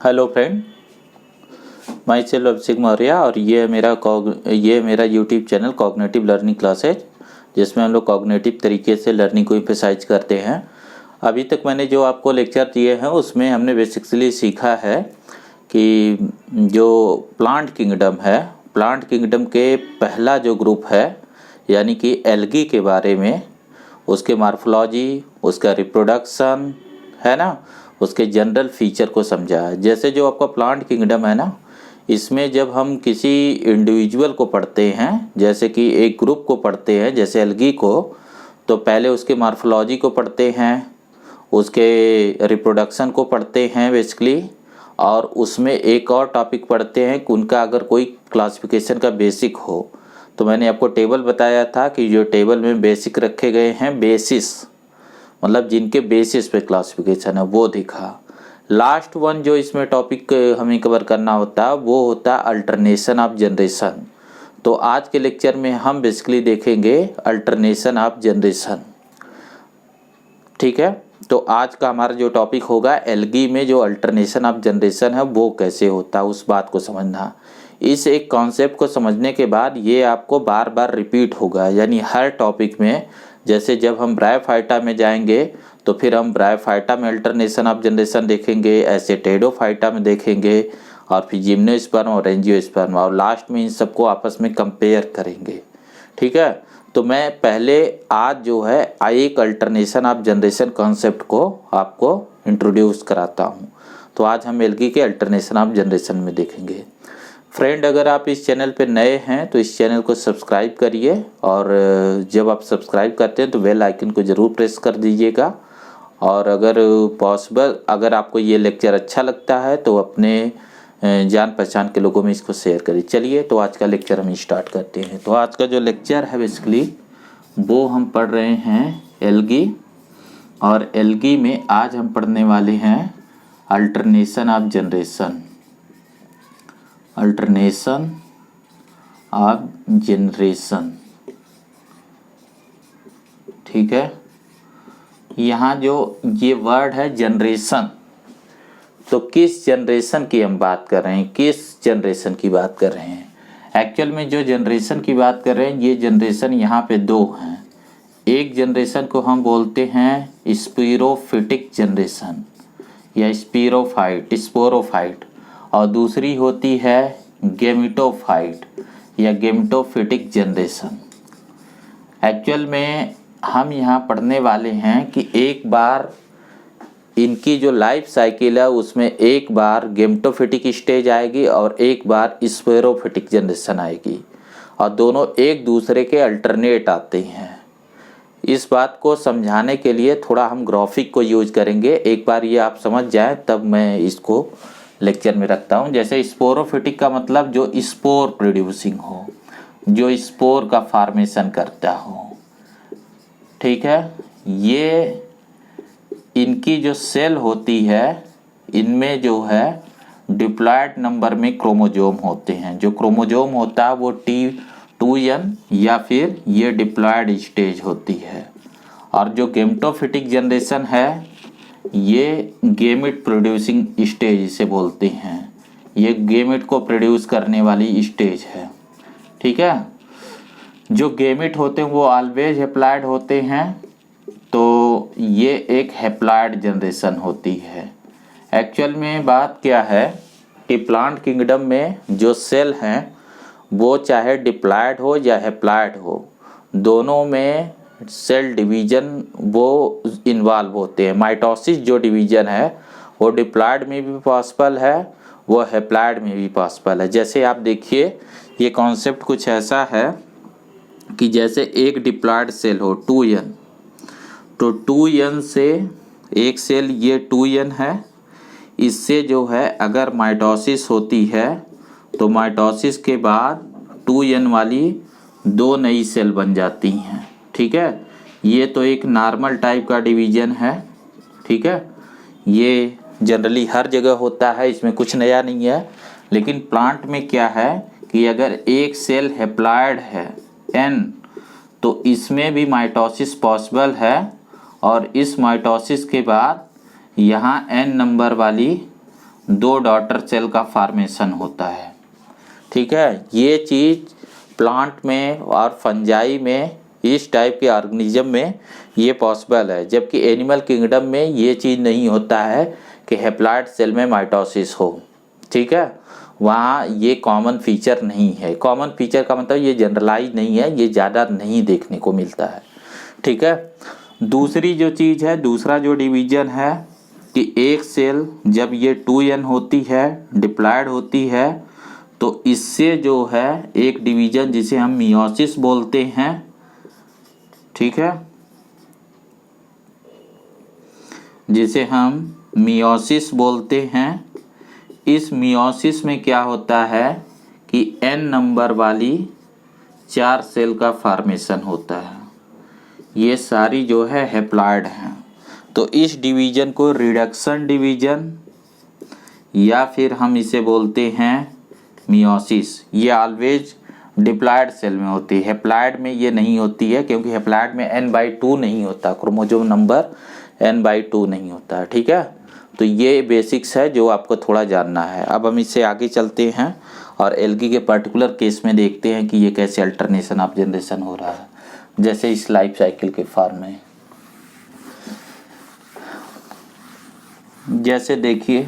Hello friend, my self अभिषेक मौर्य और ये मेरा YouTube channel cognitive learning classes, जिसमें हम लोग कॉग्निटिव तरीके से लर्निंग को एम्फेसाइज करते हैं। अभी तक मैंने जो आपको लेक्चर दिए हैं उसमें हमने बेसिकली सीखा है कि जो प्लांट किंगडम है, प्लांट किंगडम के पहला जो ग्रुप है यानी कि एल्गी के बारे में, उसके मार्फोलॉजी, उसका रिप्रोडक्शन है ना, उसके जनरल फीचर को समझा है। जैसे जो आपका प्लांट किंगडम है ना, इसमें जब हम किसी इंडिविजुअल को पढ़ते हैं, जैसे कि एक ग्रुप को पढ़ते हैं जैसे एल्गी को, तो पहले उसके मार्फोलॉजी को पढ़ते हैं, उसके रिप्रोडक्शन को पढ़ते हैं बेसिकली, और उसमें एक और टॉपिक पढ़ते हैं कि उनका अगर कोई क्लासिफिकेशन का बेसिक हो। तो मैंने आपको टेबल बताया था कि जो टेबल में बेसिक रखे गए हैं, बेसिस मतलब जिनके बेसिस पे क्लासिफिकेशन है वो दिखा। लास्ट वन जो इसमें टॉपिक हमें कवर करना होता है वो होता है अल्टरनेशन ऑफ जनरेशन। तो आज के लेक्चर में हम बेसिकली देखेंगे अल्टरनेशन ऑफ जनरेशन। ठीक है, तो आज का हमारा जो टॉपिक होगा एल्गी में जो अल्टरनेशन ऑफ जनरेशन है वो कैसे होता है, उस बात को समझना। इस एक कॉन्सेप्ट को समझने के बाद ये आपको बार बार रिपीट होगा, यानी हर टॉपिक में। जैसे जब हम ब्रायोफाइटा में जाएंगे तो फिर हम ब्रायोफाइटा में अल्टरनेशन ऑफ जनरेशन देखेंगे, ऐसे टेडोफाइटा में देखेंगे, और फिर जिम्नोस्पर्म और एंजियोस्पर्म, और लास्ट में इन सबको आपस में कंपेयर करेंगे। ठीक है, तो मैं पहले आज जो है एक अल्टरनेशन ऑफ जनरेशन कॉन्सेप्ट को आपको इंट्रोड्यूस कराता हूँ। तो आज हम एल्गी के अल्टरनेशन ऑफ जनरेशन में देखेंगे। फ्रेंड, अगर आप इस चैनल पर नए हैं तो इस चैनल को सब्सक्राइब करिए, और जब आप सब्सक्राइब करते हैं तो बेल आइकन को ज़रूर प्रेस कर दीजिएगा। और अगर पॉसिबल, अगर आपको ये लेक्चर अच्छा लगता है तो अपने जान पहचान के लोगों में इसको शेयर करिए। चलिए, तो आज का लेक्चर हम स्टार्ट करते हैं। तो आज का जो लेक्चर है बेसिकली वो हम पढ़ रहे हैं एल्गी, और एल्गी में आज हम पढ़ने वाले हैं alternation of generation. Alternation of generation, ठीक है। यहाँ जो ये वर्ड है जनरेशन, तो किस जनरेशन की हम बात कर रहे हैं, किस जनरेशन की बात कर रहे हैं? एक्चुअल में जो जनरेशन की बात कर रहे हैं, ये जनरेशन यहाँ पे दो हैं। एक जनरेशन को हम बोलते हैं स्पीरोफिटिक जनरेशन या स्पोरोफाइट, और दूसरी होती है गेमिटोफाइट या गेमिटोफिटिक जनरेशन। एक्चुअल में हम यहाँ पढ़ने वाले हैं कि एक बार इनकी जो लाइफ साइकिल है उसमें एक बार गेमिटोफिटिक स्टेज आएगी और एक बार स्पोरोफिटिक जनरेशन आएगी, और दोनों एक दूसरे के अल्टरनेट आते हैं। इस बात को समझाने के लिए थोड़ा हम ग्राफिक को यूज करेंगे। एक बार ये आप समझ जाएं तब मैं इसको लेक्चर में रखता हूँ। जैसे स्पोरोफिटिक का मतलब जो स्पोर प्रोड्यूसिंग हो, जो स्पोर का फॉर्मेशन करता हो। ठीक है, ये इनकी जो सेल होती है इनमें जो है डिप्लॉयड नंबर में क्रोमोजोम होते हैं। जो क्रोमोजोम होता है वो T2n या फिर ये डिप्लॉयड स्टेज होती है। और जो गेमिटोफिटिक जनरेशन है ये गेमिट प्रोड्यूसिंग स्टेज इसे बोलते हैं। ये गेमिट को प्रोड्यूस करने वाली स्टेज है। ठीक है, जो गेमिट होते हैं वो ऑलवेज हैप्लॉयड होते हैं, तो ये एक हैप्लॉयड जनरेशन होती है। एक्चुअल में बात क्या है कि प्लांट किंगडम में जो सेल हैं वो चाहे डिप्लॉयड हो या हैप्लॉयड हो, दोनों में सेल डिवीजन वो इन्वॉल्व होते हैं। माइटोसिस जो डिवीजन है वो डिप्लॉयड में भी पॉसिबल है, वो हैप्लॉयड में भी पॉसिबल है। जैसे आप देखिए, ये कॉन्सेप्ट कुछ ऐसा है कि जैसे एक डिप्लॉयड सेल हो 2n, तो 2n से एक सेल ये 2n है, इससे जो है अगर माइटोसिस होती है तो माइटोसिस के बाद 2n वाली दो नई सेल बन जाती हैं। ठीक है, ये तो एक नॉर्मल टाइप का डिवीजन है। ठीक है, ये जनरली हर जगह होता है, इसमें कुछ नया नहीं है। लेकिन प्लांट में क्या है कि अगर एक सेल हैप्लॉयड है n, तो इसमें भी माइटोसिस पॉसिबल है, और इस माइटोसिस के बाद यहाँ n नंबर वाली 2 डॉटर सेल का फॉर्मेशन होता है। ठीक है, ये चीज़ प्लांट में और फंजाई में, इस टाइप के ऑर्गेनिज्म में ये पॉसिबल है, जबकि एनिमल किंगडम में ये चीज़ नहीं होता है कि हैप्लॉइड सेल में माइटोसिस हो। ठीक है, वहाँ ये कॉमन फीचर नहीं है। कॉमन फीचर का मतलब ये जनरलाइज नहीं है, ये ज़्यादा नहीं देखने को मिलता है। ठीक है, दूसरी जो चीज़ है, दूसरा जो डिवीज़न है कि एक सेल जब ये 2n होती है, डिप्लॉयड होती है, तो इससे जो है एक डिवीज़न जिसे हम मियोसिस बोलते हैं। ठीक है, जिसे हम मियोसिस बोलते हैं। इस मियोसिस में क्या होता है कि n नंबर वाली 4 सेल का फॉर्मेशन होता है। ये सारी जो है हैप्लॉइड हैं। तो इस डिवीज़न को रिडक्शन डिवीज़न या फिर हम इसे बोलते हैं मियोसिस। ये ऑलवेज डिप्लॉयड सेल में होती है, हैप्लॉइड में ये नहीं होती है, क्योंकि हैप्लॉइड में n/2 नहीं होता, क्रोमोसोम नंबर n/2 नहीं होता। ठीक है, तो ये बेसिक्स है जो आपको थोड़ा जानना है। अब हम इससे आगे चलते हैं और एल्गी के पर्टिकुलर केस में देखते हैं कि ये कैसे अल्टरनेशन ऑफ जनरेशन हो रहा है, जैसे इस लाइफ साइकिल के फॉर्म में। जैसे देखिए,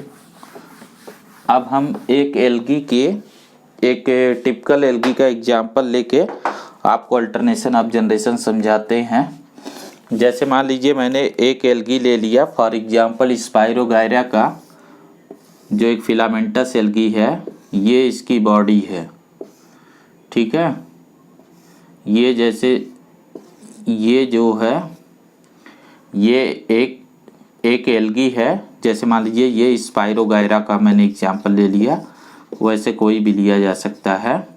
अब हम एक एल्गी के, एक टिपिकल एल्गी का एग्जाम्पल लेके आपको अल्टरनेशन ऑफ जनरेशन समझाते हैं। जैसे मान लीजिए मैंने एक एल्गी ले लिया, फॉर एग्जांपल स्पाइरोगायरा का जो एक फिलामेंटस एल्गी है, ये इसकी बॉडी है। ठीक है, ये जैसे ये जो है ये एक एल्गी है। जैसे मान लीजिए ये स्पाइरोगायरा का मैंने एग्जांपल ले लिया, वैसे कोई भी लिया जा सकता है।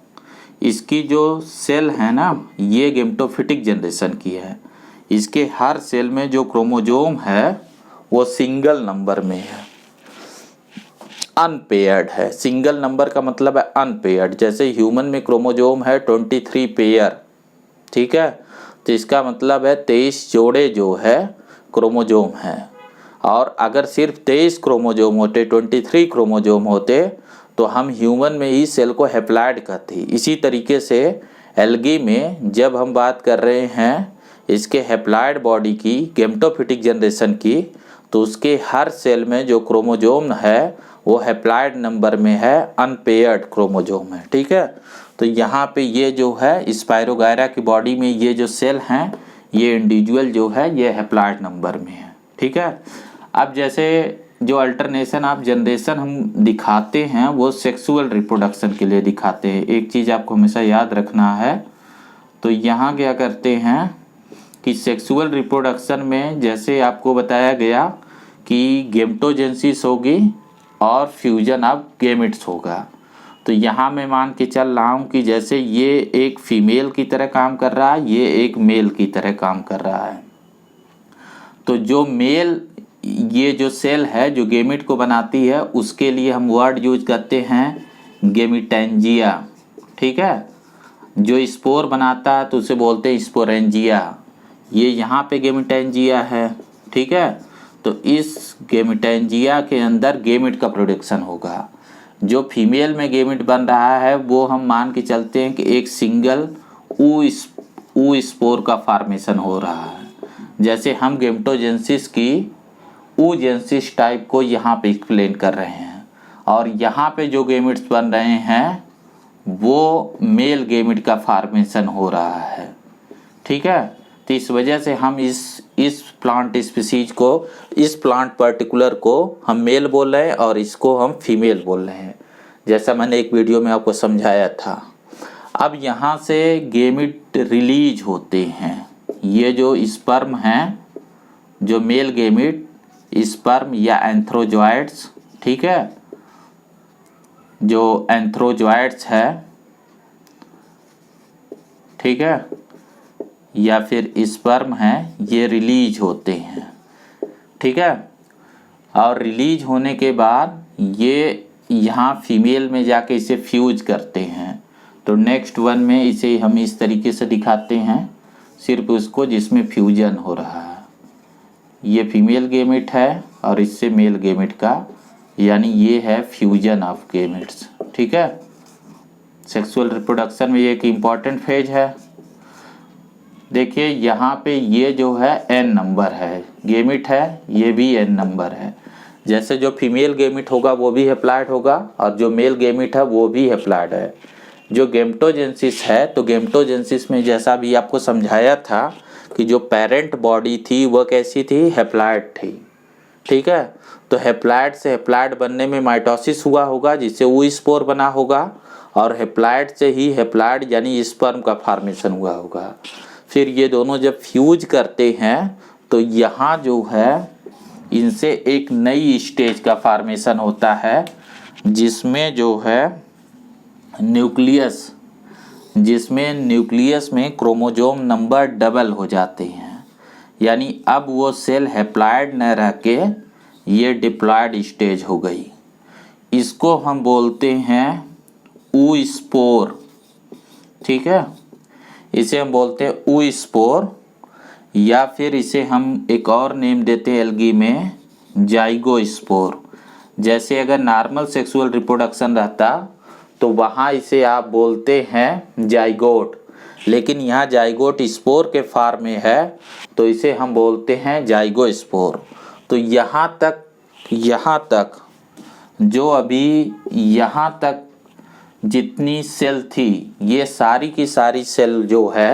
इसकी जो सेल है ना, ये गेमेटोफिटिक जनरेशन की है। इसके हर सेल में जो क्रोमोसोम है वो सिंगल नंबर में है, अनपेयर्ड है। सिंगल नंबर का मतलब है अनपेयर्ड। जैसे ह्यूमन में क्रोमोसोम है 23 पेयर। ठीक है, तो इसका मतलब है 23 जोड़े जो है क्रोमोसोम है। और अगर सिर्फ 23 क्रोमोसोम होते, 23 क्रोमोसोम होते, तो हम ह्यूमन में ही सेल को हैप्लॉइड कहते। इसी तरीके से एल्गी में जब हम बात कर रहे हैं इसके हैप्लॉइड बॉडी की, गेमेटोफिटिक जनरेशन की, तो उसके हर सेल में जो क्रोमोसोम है वो हैप्लॉइड नंबर में है, अनपेयर्ड क्रोमोसोम है। ठीक है, तो यहाँ पे ये जो है स्पाइरोगायरा की बॉडी में ये जो सेल हैं, ये इंडिविजुअल जो है ये हैप्लॉइड नंबर में है। ठीक है, अब जैसे जो अल्टरनेशन ऑफ जनरेशन हम दिखाते हैं वो सेक्सुअल रिप्रोडक्शन के लिए दिखाते हैं। एक चीज़ आपको हमेशा याद रखना है, तो यहाँ क्या करते हैं कि सेक्सुअल रिप्रोडक्शन में जैसे आपको बताया गया कि गेमेटोजेनेसिस होगी और फ्यूजन ऑफ गेमेट्स होगा। तो यहाँ मैं मान के चल रहा हूँ कि जैसे ये एक फीमेल की तरह काम कर रहा है, ये एक मेल की तरह काम कर रहा है। तो जो मेल, ये जो सेल है जो गेमिट को बनाती है, उसके लिए हम वर्ड यूज करते हैं गेमिटेंजिया। ठीक है, जो स्पोर बनाता है तो उसे बोलते हैं स्पोरेंजिया। ये यहाँ पे गेमिटेंजिया है। ठीक है, तो इस गेमिटेंजिया के अंदर गेमिट का प्रोडक्शन होगा। जो फीमेल में गेमिट बन रहा है वो हम मान के चलते हैं कि एक सिंगल ऊ स्पोर का फॉर्मेशन हो रहा है। जैसे हम गेमेटोजेनेसिस की oogenesis टाइप को यहाँ पे एक्सप्लेन कर रहे हैं, और यहाँ पे जो गेमिट्स बन रहे हैं वो मेल गेमिट का फॉर्मेशन हो रहा है। ठीक है, तो इस वजह से हम इस प्लांट स्पीसीज को, इस प्लांट पर्टिकुलर को हम मेल बोल रहे हैं और इसको हम फीमेल बोल रहे हैं, जैसा मैंने एक वीडियो में आपको समझाया था। अब यहाँ से गेमिट रिलीज होते हैं। ये जो स्पर्म हैं, जो मेल गेमिट, स्पर्म या एंथ्रोजॉइड्स, ठीक है, जो एंथ्रोजॉइड्स है, ठीक है, या फिर स्पर्म है, ये रिलीज होते हैं। ठीक है, और रिलीज होने के बाद ये यहाँ फीमेल में जाके इसे फ्यूज करते हैं। तो नेक्स्ट वन में इसे हम इस तरीके से दिखाते हैं, सिर्फ उसको जिसमें फ्यूजन हो रहा है। ये फीमेल गेमेट है और इससे मेल गेमेट का यानी ये है फ्यूजन ऑफ गेमेट्स। ठीक है, सेक्सुअल रिप्रोडक्शन में ये एक इम्पॉर्टेंट फेज है। देखिए यहाँ पे ये जो है एन नंबर है, गेमिट है, ये भी एन नंबर है। जैसे जो फीमेल गेमिट होगा वो भी हैप्लॉइड होगा और जो मेल गेमिट है वो भी हैप्लॉइड है। जो गेमेटोजेनेसिस है, तो गेमेटोजेनेसिस में जैसा भी आपको समझाया था कि जो पेरेंट बॉडी थी वह कैसी थी, हैप्लॉइड थी। ठीक है, तो हैप्लॉइड से हैप्लॉइड बनने में माइटोसिस हुआ होगा जिससे वो स्पोर बना होगा, और हैप्लॉइड से ही हैप्लॉइड यानी स्पर्म का फॉर्मेशन हुआ होगा। फिर ये दोनों जब फ्यूज करते हैं तो यहाँ जो है इनसे एक नई स्टेज का फॉर्मेशन होता है जिसमें जो है न्यूक्लियस में क्रोमोसोम नंबर डबल हो जाते हैं। यानी अब वो सेल हैप्लॉइड न रह के ये डिप्लॉइड स्टेज हो गई। इसको हम बोलते हैं oospore। ठीक है, इसे हम बोलते हैं oospore, या फिर इसे हम एक और नेम देते हैं एल्गी में, जाइगोस्पोर। जैसे अगर नॉर्मल सेक्सुअल रिप्रोडक्शन रहता तो वहाँ इसे आप बोलते हैं जाइगोट, लेकिन यहाँ जाइगोट स्पोर के फॉर्म में है तो इसे हम बोलते हैं जाइगोस्पोर। तो यहाँ तक जो अभी यहाँ तक जितनी सेल थी ये सारी की सारी सेल जो है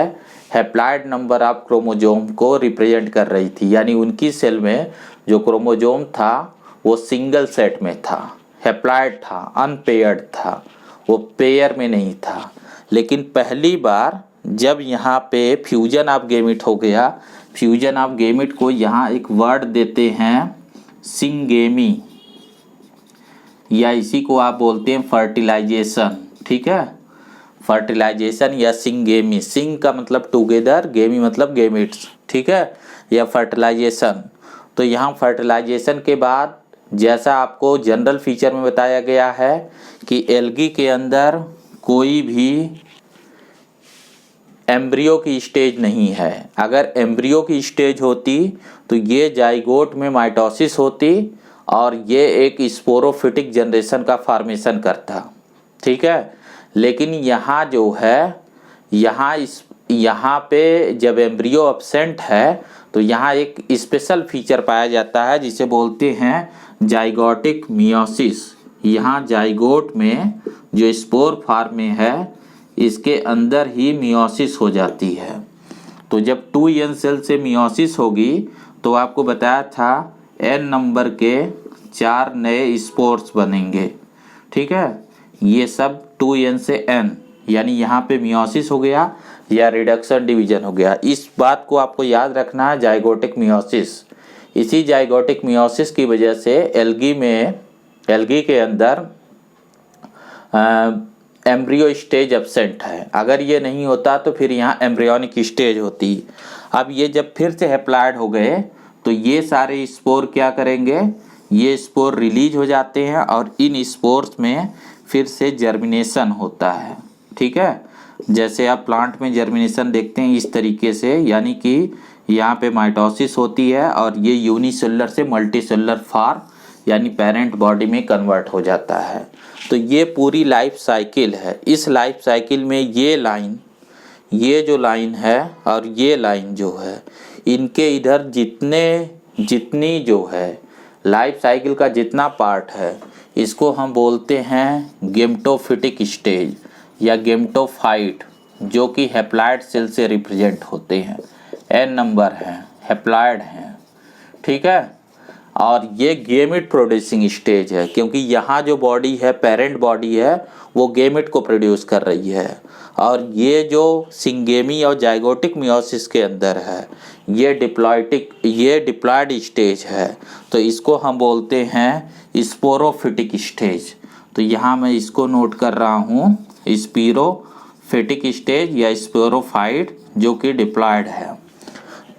हैप्लॉइड नंबर ऑफ क्रोमोसोम को रिप्रेजेंट कर रही थी। यानी उनकी सेल में जो क्रोमोसोम था वो सिंगल सेट में था, हैप्लॉइड था, अनपेयर्ड था, वो पेयर में नहीं था। लेकिन पहली बार जब यहाँ पे फ्यूजन ऑफ गेमिट हो गया, फ्यूजन ऑफ गेमिट को यहाँ एक वर्ड देते हैं सिंगेमी, या इसी को आप बोलते हैं फर्टिलाइजेशन। ठीक है, फर्टिलाइजेशन या सिंगेमी, सिंग का मतलब टुगेदर, गेमी मतलब गेमिट्स। ठीक है, या फर्टिलाइजेशन। तो यहाँ फर्टिलाइजेशन के बाद जैसा आपको जनरल फीचर में बताया गया है कि एल्गी के अंदर कोई भी एम्ब्रियो की स्टेज नहीं है। अगर एम्ब्रियो की स्टेज होती तो ये जाइगोट में माइटोसिस होती और ये एक स्पोरोफिटिक जनरेशन का फॉर्मेशन करता। ठीक है, लेकिन यहाँ जो है यहाँ पे जब एम्ब्रियो एब्सेंट है तो यहाँ एक स्पेशल फीचर पाया जाता है जिसे बोलते हैं जाइगोटिक मियोसिस। यहाँ जाइगोट में जो स्पोर फॉर्म में है इसके अंदर ही मियोसिस हो जाती है। तो जब 2n सेल से मियोसिस होगी तो आपको बताया था n नंबर के 4 नए स्पोर्स बनेंगे। ठीक है, ये सब 2n से n, यानी यहाँ पे मियोसिस हो गया या रिडक्शन डिवीजन हो गया। इस बात को आपको याद रखना है, जाइगोटिक मियोसिस। इसी जाइगोटिक मियोसिस की वजह से एल्गी के अंदर एम्ब्रियो स्टेज एब्सेंट है। अगर ये नहीं होता तो फिर यहाँ एम्ब्रियोनिक स्टेज होती। अब ये जब फिर से हैप्लॉइड हो गए तो ये सारे स्पोर क्या करेंगे, ये स्पोर रिलीज हो जाते हैं और इन स्पोर्स में फिर से जर्मिनेशन होता है। ठीक है, जैसे आप प्लांट में जर्मिनेशन देखते हैं इस तरीके से, यानी कि यहाँ पे माइटोसिस होती है और ये यूनिसेलुलर से मल्टीसेलुलर फॉर्म यानी पेरेंट बॉडी में कन्वर्ट हो जाता है। तो ये पूरी लाइफ साइकिल है। इस लाइफ साइकिल में ये जो लाइन है और ये लाइन जो है, इनके इधर जितनी जो है लाइफ साइकिल का जितना पार्ट है इसको हम बोलते हैं गेमेटोफिटिक स्टेज या गेमेटोफाइट, जो कि हैप्लॉइड सेल से रिप्रेजेंट होते हैं। n नंबर हैं, हैप्लॉइड हैं। ठीक है, और ये गेमिट प्रोड्यूसिंग स्टेज है क्योंकि यहाँ जो बॉडी है, पेरेंट बॉडी है, वो गेमिट को प्रोड्यूस कर रही है। और ये जो सिंगेमी और जाइगोटिक मियोसिस के अंदर है ये डिप्लॉइड स्टेज है, तो इसको हम बोलते हैं स्पोरोफिटिक स्टेज। तो यहाँ मैं इसको नोट कर रहा हूँ, स्पोरोफिटिक स्टेज या स्पोरोफाइट, जो कि डिप्लॉइड है।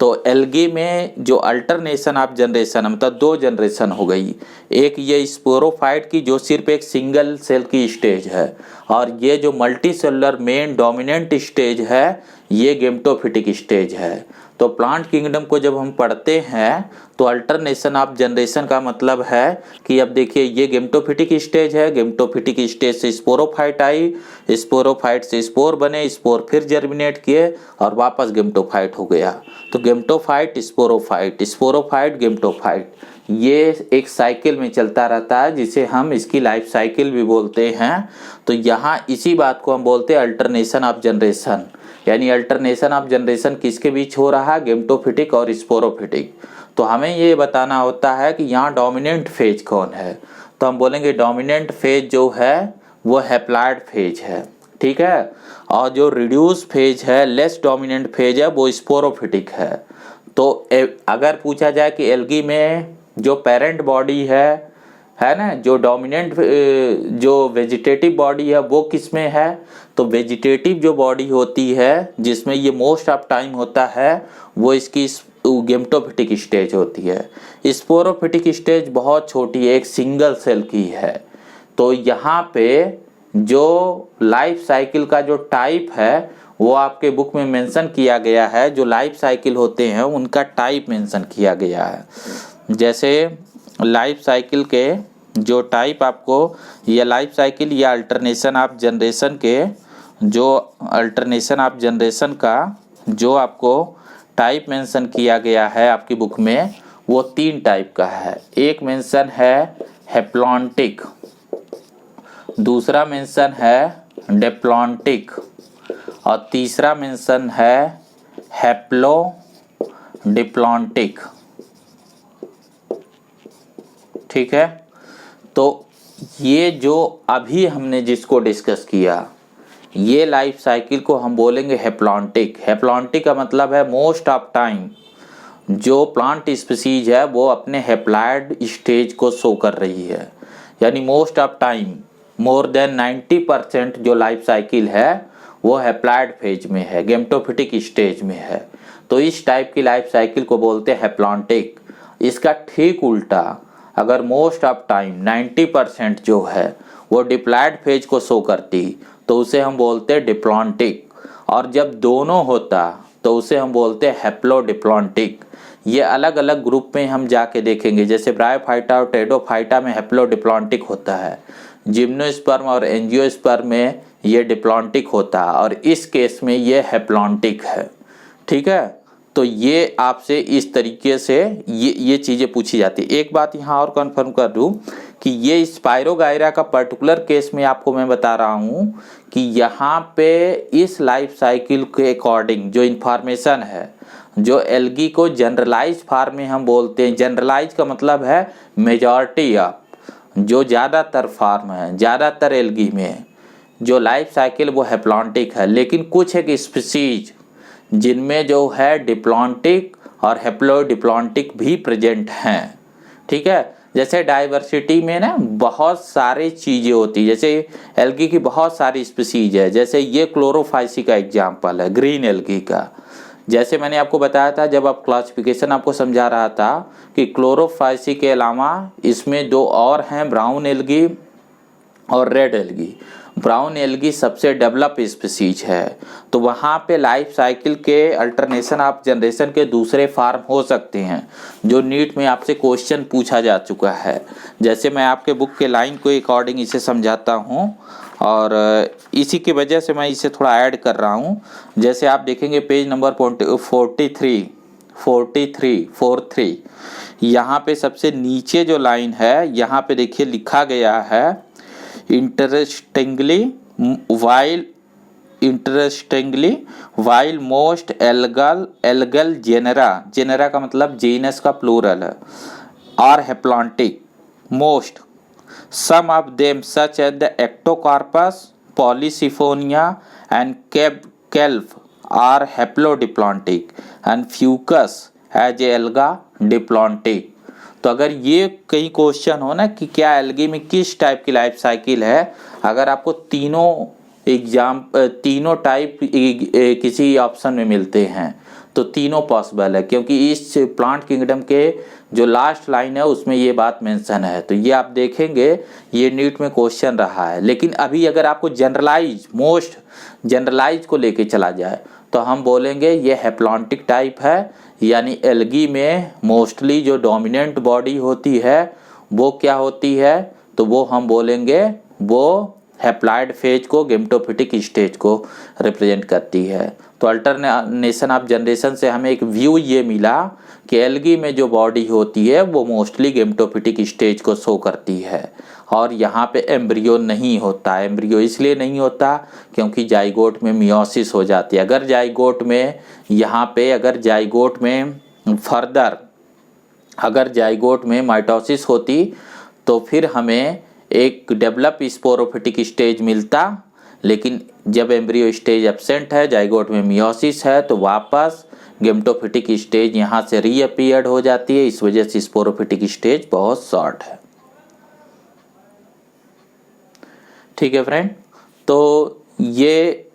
तो एल्गी में जो अल्टरनेशन ऑफ जनरेशन, मतलब 2 जनरेशन हो गई। एक ये स्पोरोफाइट की जो सिर्फ एक सिंगल सेल की स्टेज है, और ये जो multi cellular main dominant stage है ये गेमेटोफिटिक स्टेज है। तो प्लांट किंगडम को जब हम पढ़ते हैं तो अल्टरनेशन ऑफ जनरेशन का मतलब है कि अब देखिए ये गेमेटोफिटिक स्टेज है, गेमेटोफिटिक स्टेज से स्पोरोफाइट आई, स्पोरोफाइट से स्पोर बने, स्पोर फिर जर्मिनेट किए और वापस गेमेटोफाइट हो गया। तो गेमेटोफाइट स्पोरोफाइट, स्पोरोफाइट गेमेटोफाइट, ये एक साइकिल में चलता रहता है जिसे हम इसकी लाइफ साइकिल भी बोलते हैं। तो यहाँ इसी बात को हम बोलते हैं अल्टरनेशन ऑफ जनरेशन, यानी अल्टरनेशन ऑफ जनरेशन किसके बीच हो रहा है, गेमेटोफिटिक और स्पोरोफिटिक। तो हमें ये बताना होता है कि यहाँ डोमिनेंट फेज कौन है, तो हम बोलेंगे डोमिनेंट फेज जो है वो हैप्लॉइड फेज है, ठीक है, और जो रिड्यूस फेज है, लेस डोमिनेंट फेज है, वो स्पोरोफिटिक है। तो अगर पूछा जाए कि एल्गी में जो पेरेंट बॉडी है ना, जो डोमिनेंट जो वेजिटेटिव बॉडी है वो किस में है, तो वेजिटेटिव जो बॉडी होती है जिसमें ये मोस्ट ऑफ टाइम होता है वो इसकी गेमेटोफिटिक स्टेज होती है। स्पोरोफिटिक स्टेज बहुत छोटी है, एक सिंगल सेल की है। तो यहाँ पे जो लाइफ साइकिल का जो टाइप है वो आपके बुक में मेंशन किया गया है, जो लाइफ साइकिल होते हैं उनका टाइप मेंशन किया गया है। जैसे लाइफ साइकिल के जो टाइप आपको, या लाइफ साइकिल या अल्टरनेशन ऑफ जनरेशन के जो अल्टरनेशन ऑफ जनरेशन का जो आपको टाइप मेंशन किया गया है आपकी बुक में, वो 3 टाइप का है। एक मेंशन है हैप्लॉन्टिक, दूसरा मेंशन है डिप्लॉन्टिक और तीसरा मेंशन है हैप्लो डिप्लॉन्टिक, ठीक है। तो ये जो अभी हमने जिसको डिस्कस किया, ये लाइफ साइकिल को हम बोलेंगे हैप्लॉन्टिक। हैप्लॉन्टिक का मतलब है मोस्ट ऑफ टाइम जो प्लांट स्पीसीज है वो अपने हैप्लॉइड स्टेज को शो कर रही है, यानी most of time more than 90% जो लाइफ साइकिल है वो हैप्लॉइड फेज में है, गेमेटोफिटिक स्टेज में है। तो इस टाइप की लाइफ साइकिल को बोलते हैं हैप्लॉन्टिक। इसका ठीक उल्टा अगर मोस्ट ऑफ टाइम 90% जो है वो डिप्लॉइड फेज को शो करती तो उसे हम बोलते हैं डिप्लॉन्टिक, और जब दोनों होता तो उसे हम बोलते हैं हैप्लो डिप्लॉन्टिक। ये अलग अलग ग्रुप में हम जाके देखेंगे, जैसे ब्रायोफाइटा और टेडोफाइटा में हैप्लो डिप्लॉन्टिक होता है, जिम्नोस्पर्म और एंजियोस्पर्म में ये डिप्लॉन्टिक होता है, और इस केस में ये हैप्लॉन्टिक है, ठीक है। तो ये आपसे इस तरीके से ये चीज़ें पूछी जाती है। एक बात यहाँ और कंफर्म कर दूँ कि ये स्पायरोगायरा का पर्टिकुलर केस में आपको मैं बता रहा हूँ कि यहाँ पे इस लाइफ साइकिल के अकॉर्डिंग जो इन्फॉर्मेशन है, जो एल्गी को जनरलाइज फॉर्म में हम बोलते हैं, जनरलाइज का मतलब है मेजॉरिटी ऑफ, जो ज़्यादातर फॉर्म है, ज़्यादातर एल्गी में जो लाइफ साइकिल वो हैप्लॉन्टिक है, लेकिन कुछ एक स्पीसीज जिनमें जो है डिप्लॉन्टिक और हैप्लोडिप्लॉन्टिक भी प्रेजेंट हैं, ठीक है। जैसे डाइवर्सिटी में ना बहुत सारी चीज़ें होती है, जैसे एल्गी की बहुत सारी स्पीसीज है, जैसे ये क्लोरोफाइसी का एग्जाम्पल है, ग्रीन एल्गी का। जैसे मैंने आपको बताया था जब आप क्लासिफिकेशन आपको समझा रहा था कि क्लोरोफाइसी के अलावा इसमें 2 और हैं, ब्राउन एल्गी और रेड एल्गी। ब्राउन एल्गी सबसे डेवलप स्पीसीज है, तो वहाँ पे लाइफ साइकिल के अल्टरनेशन ऑफ जनरेशन के दूसरे फार्म हो सकते हैं जो नीट में आपसे क्वेश्चन पूछा जा चुका है। जैसे मैं आपके बुक के लाइन को अकॉर्डिंग इसे समझाता हूँ और इसी की वजह से मैं इसे थोड़ा ऐड कर रहा हूँ। जैसे आप देखेंगे पेज नंबर 43 यहाँ पे सबसे नीचे जो लाइन है, यहाँ पे देखिए लिखा गया है interestingly while most algal genera का मतलब जीनस का प्लूरल है, are haplontic, most some of them such as the Ectocarpus, Polysiphonia and kelp are haplodiplontic and Fucus as alga diplontic। तो अगर ये कई क्वेश्चन हो ना कि क्या एल्गी में किस टाइप की लाइफ साइकिल है, अगर आपको तीनों टाइप किसी ऑप्शन में मिलते हैं तो तीनों पॉसिबल है, क्योंकि इस प्लांट किंगडम के जो लास्ट लाइन है उसमें ये बात मेंशन है। तो ये आप देखेंगे ये नीट में क्वेश्चन रहा है। लेकिन अभी अगर आपको मोस्ट जनरलाइज को लेके चला जाए तो हम बोलेंगे ये हैप्लॉन्टिक टाइप है, यानी एल्गी में मोस्टली जो डोमिनेंट बॉडी होती है वो क्या होती है, तो वो हम बोलेंगे वो हैप्लॉइड फेज को, गेमेटोफिटिक स्टेज को रिप्रेजेंट करती है। तो अल्टरनेशन ऑफ जनरेशन से हमें एक व्यू ये मिला कि एल्गी में जो बॉडी होती है वो मोस्टली गेमेटोफिटिक स्टेज को शो करती है, और यहाँ पे एम्ब्रियो नहीं होता। एम्ब्रियो इसलिए नहीं होता क्योंकि जाइगोट में मियोसिस हो जाती है। अगर जाइगोट में यहाँ पे अगर जाइगोट में फर्दर अगर जाइगोट में माइटोसिस होती तो फिर हमें एक डेवलप स्पोरोफिटिक स्टेज मिलता, लेकिन जब एम्ब्रियो स्टेज एब्सेंट है, जाइगोट में मियोसिस है, तो वापस गेमेटोफिटिक स्टेज यहाँ से रीअपीयर्ड हो जाती है। इस वजह से स्पोरोफिटिक स्टेज बहुत शॉर्ट है। ठीक है फ्रेंड, तो ये